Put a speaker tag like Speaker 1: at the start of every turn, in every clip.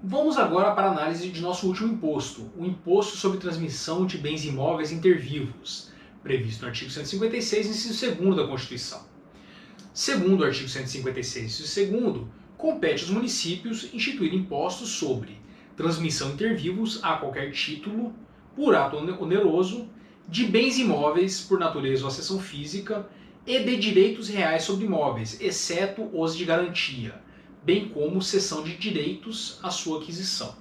Speaker 1: Vamos agora para a análise de nosso último imposto, o Imposto sobre Transmissão de Bens Imóveis Intervivos, previsto no artigo 156, inciso 2º da Constituição. Segundo o artigo 156, inciso 2º, compete aos municípios instituir impostos sobre transmissão intervivos a qualquer título, por ato oneroso, de bens imóveis por natureza ou acessão física e de direitos reais sobre imóveis, exceto os de garantia, bem como cessão de direitos à sua aquisição.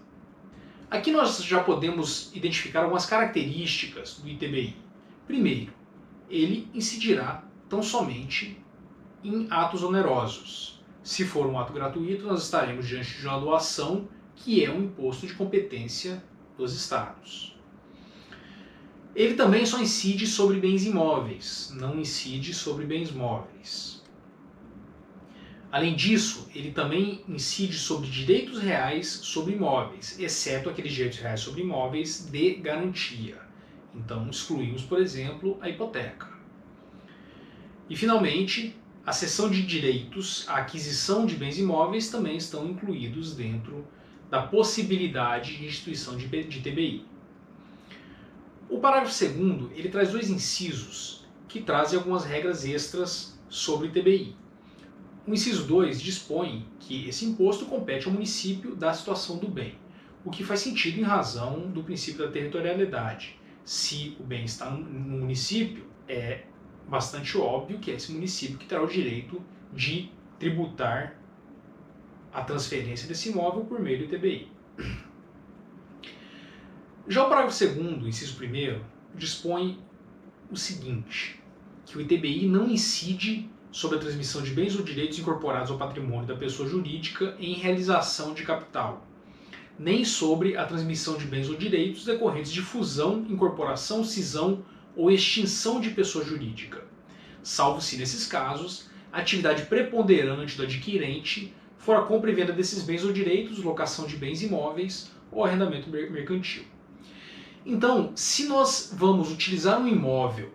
Speaker 1: Aqui nós já podemos identificar algumas características do ITBI. Primeiro, ele incidirá tão somente em atos onerosos. Se for um ato gratuito, nós estaremos diante de uma doação, que é um imposto de competência dos estados. Ele também só incide sobre bens imóveis, não incide sobre bens móveis. Além disso, ele também incide sobre direitos reais sobre imóveis, exceto aqueles direitos reais sobre imóveis de garantia. Então, excluímos, por exemplo, a hipoteca. E, finalmente, a cessão de direitos à aquisição de bens imóveis também estão incluídos dentro da possibilidade de instituição de ITBI. O parágrafo 2º, ele traz dois incisos que trazem algumas regras extras sobre o ITBI. O inciso 2 dispõe que esse imposto compete ao município da situação do bem, o que faz sentido em razão do princípio da territorialidade. Se o bem está no município, é bastante óbvio que é esse município que terá o direito de tributar a transferência desse imóvel por meio do ITBI. Já o parágrafo 2º, inciso 1º, dispõe o seguinte, que o ITBI não incide sobre a transmissão de bens ou direitos incorporados ao patrimônio da pessoa jurídica em realização de capital, nem sobre a transmissão de bens ou direitos decorrentes de fusão, incorporação, cisão ou extinção de pessoa jurídica, salvo se, nesses casos, a atividade preponderante do adquirente for a compra e venda desses bens ou direitos, locação de bens imóveis ou arrendamento mercantil. Então, se nós vamos utilizar um imóvel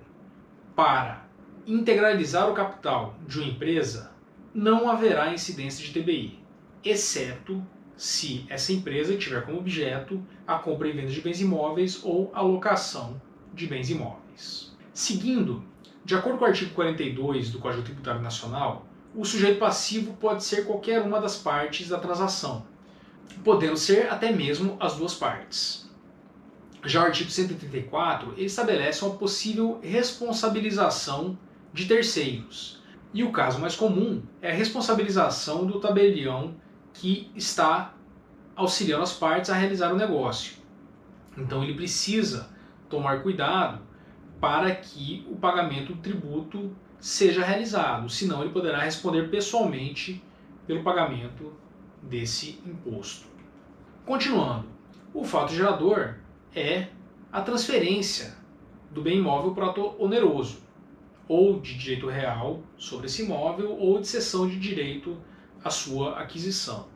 Speaker 1: para integralizar o capital de uma empresa, não haverá incidência de ITBI, exceto se essa empresa tiver como objeto a compra e venda de bens imóveis ou a locação de bens imóveis. Seguindo, de acordo com o artigo 42 do Código Tributário Nacional, o sujeito passivo pode ser qualquer uma das partes da transação, podendo ser até mesmo as duas partes. Já o artigo 134, ele estabelece uma possível responsabilização de terceiros. E o caso mais comum é a responsabilização do tabelião que está auxiliando as partes a realizar o negócio. Então ele precisa tomar cuidado para que o pagamento do tributo seja realizado, senão ele poderá responder pessoalmente pelo pagamento desse imposto. Continuando, o fato gerador é a transferência do bem imóvel por ato oneroso, ou de direito real sobre esse imóvel, ou de cessão de direito à sua aquisição.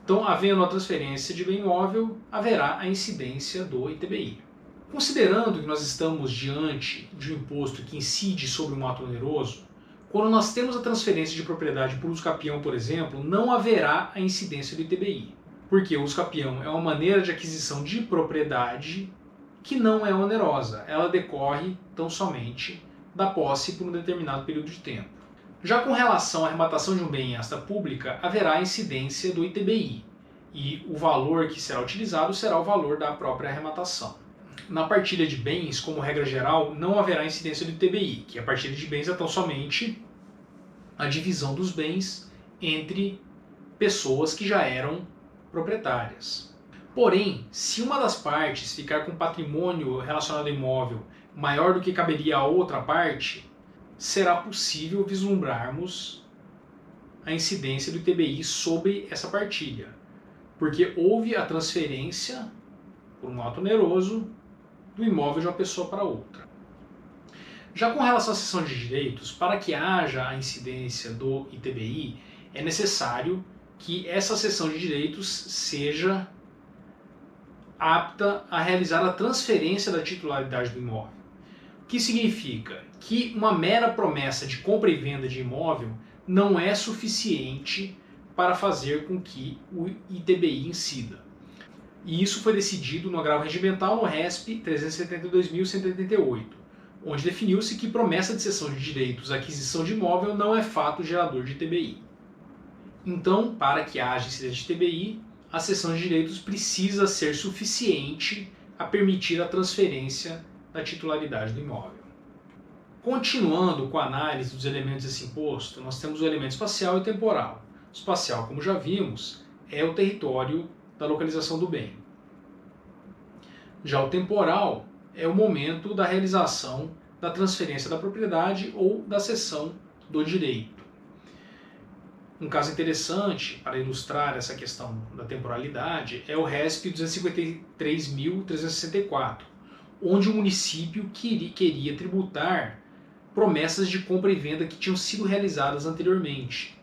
Speaker 1: Então, havendo a transferência de bem imóvel, haverá a incidência do ITBI. Considerando que nós estamos diante de um imposto que incide sobre um ato oneroso, quando nós temos a transferência de propriedade por uso capião, por exemplo, não haverá a incidência do ITBI. Porque o uso capião é uma maneira de aquisição de propriedade que não é onerosa. Ela decorre tão somente da posse por um determinado período de tempo. Já com relação à arrematação de um bem em asta pública, haverá a incidência do ITBI. E o valor que será utilizado será o valor da própria arrematação. Na partilha de bens, como regra geral, não haverá incidência do ITBI, que a partilha de bens é tão somente a divisão dos bens entre pessoas que já eram proprietárias. Porém, se uma das partes ficar com patrimônio relacionado ao imóvel maior do que caberia a outra parte, será possível vislumbrarmos a incidência do ITBI sobre essa partilha, porque houve a transferência, por um ato oneroso, do imóvel de uma pessoa para outra. Já com relação à cessão de direitos, para que haja a incidência do ITBI, é necessário que essa cessão de direitos seja apta a realizar a transferência da titularidade do imóvel. O que significa que uma mera promessa de compra e venda de imóvel não é suficiente para fazer com que o ITBI incida. E isso foi decidido no agravo regimental no RESP 372.188, onde definiu-se que promessa de cessão de direitos à aquisição de imóvel não é fato gerador de ITBI. Então, para que haja incidência de ITBI, a cessão de direitos precisa ser suficiente a permitir a transferência da titularidade do imóvel. Continuando com a análise dos elementos desse imposto, nós temos o elemento espacial e temporal. O espacial, como já vimos, é o território da localização do bem. Já o temporal é o momento da realização da transferência da propriedade ou da cessão do direito. Um caso interessante para ilustrar essa questão da temporalidade é o RESP 253.364, onde o município queria tributar promessas de compra e venda que tinham sido realizadas anteriormente.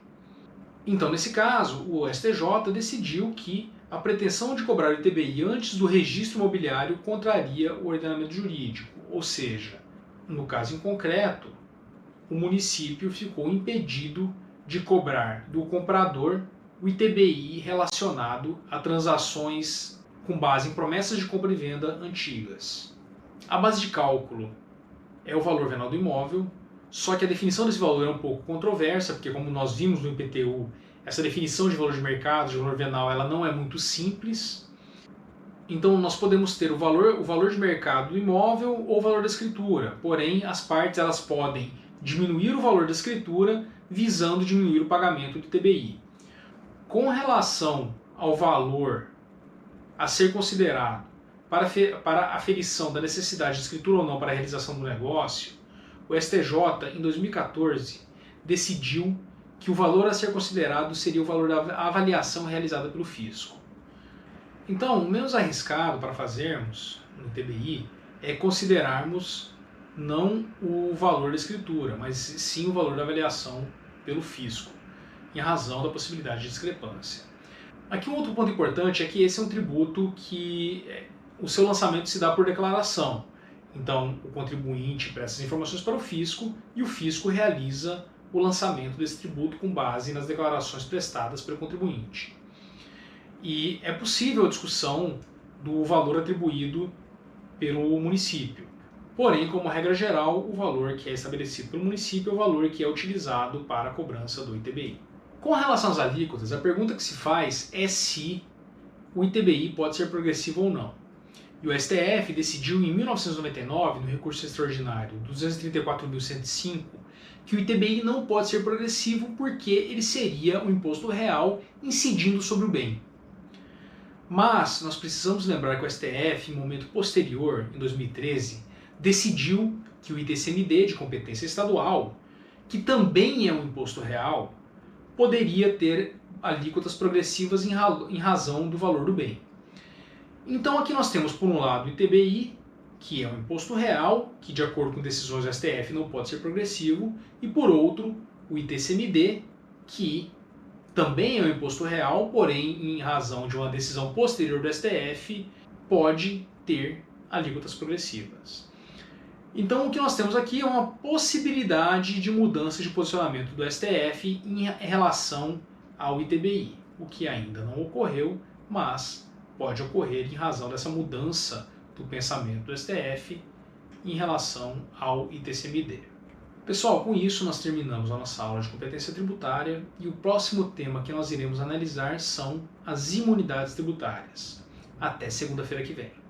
Speaker 1: Então, nesse caso, o STJ decidiu que a pretensão de cobrar o ITBI antes do registro imobiliário contraria o ordenamento jurídico, ou seja, no caso em concreto, o município ficou impedido de cobrar do comprador o ITBI relacionado a transações com base em promessas de compra e venda antigas. A base de cálculo é o valor venal do imóvel, só que a definição desse valor é um pouco controversa, porque como nós vimos no IPTU, essa definição de valor de mercado, de valor venal, ela não é muito simples. Então nós podemos ter o valor de mercado do imóvel ou o valor da escritura, porém as partes elas podem diminuir o valor da escritura visando diminuir o pagamento do ITBI. Com relação ao valor a ser considerado para a aferição da necessidade de escritura ou não para a realização do negócio, o STJ, em 2014, decidiu que o valor a ser considerado seria o valor da avaliação realizada pelo fisco. Então, o menos arriscado para fazermos no ITBI é considerarmos não o valor da escritura, mas sim o valor da avaliação pelo fisco, em razão da possibilidade de discrepância. Aqui um outro ponto importante é que esse é um tributo que o seu lançamento se dá por declaração. Então, o contribuinte presta as informações para o fisco e o fisco realiza o lançamento desse tributo com base nas declarações prestadas pelo contribuinte. E é possível a discussão do valor atribuído pelo município. Porém, como regra geral, o valor que é estabelecido pelo município é o valor que é utilizado para a cobrança do ITBI. Com relação às alíquotas, a pergunta que se faz é se o ITBI pode ser progressivo ou não. E o STF decidiu em 1999, no recurso extraordinário 234.105, que o ITBI não pode ser progressivo porque ele seria um imposto real incidindo sobre o bem. Mas nós precisamos lembrar que o STF, em momento posterior, em 2013, decidiu que o ITCMD, de competência estadual, que também é um imposto real, poderia ter alíquotas progressivas em razão do valor do bem. Então aqui nós temos, por um lado, o ITBI, que é um imposto real, que de acordo com decisões do STF não pode ser progressivo, e por outro, o ITCMD, que também é um imposto real, porém, em razão de uma decisão posterior do STF, pode ter alíquotas progressivas. Então o que nós temos aqui é uma possibilidade de mudança de posicionamento do STF em relação ao ITBI, o que ainda não ocorreu, mas pode ocorrer em razão dessa mudança do pensamento do STF em relação ao ITCMD. Pessoal, com isso nós terminamos a nossa aula de competência tributária e o próximo tema que nós iremos analisar são as imunidades tributárias. Até segunda-feira que vem.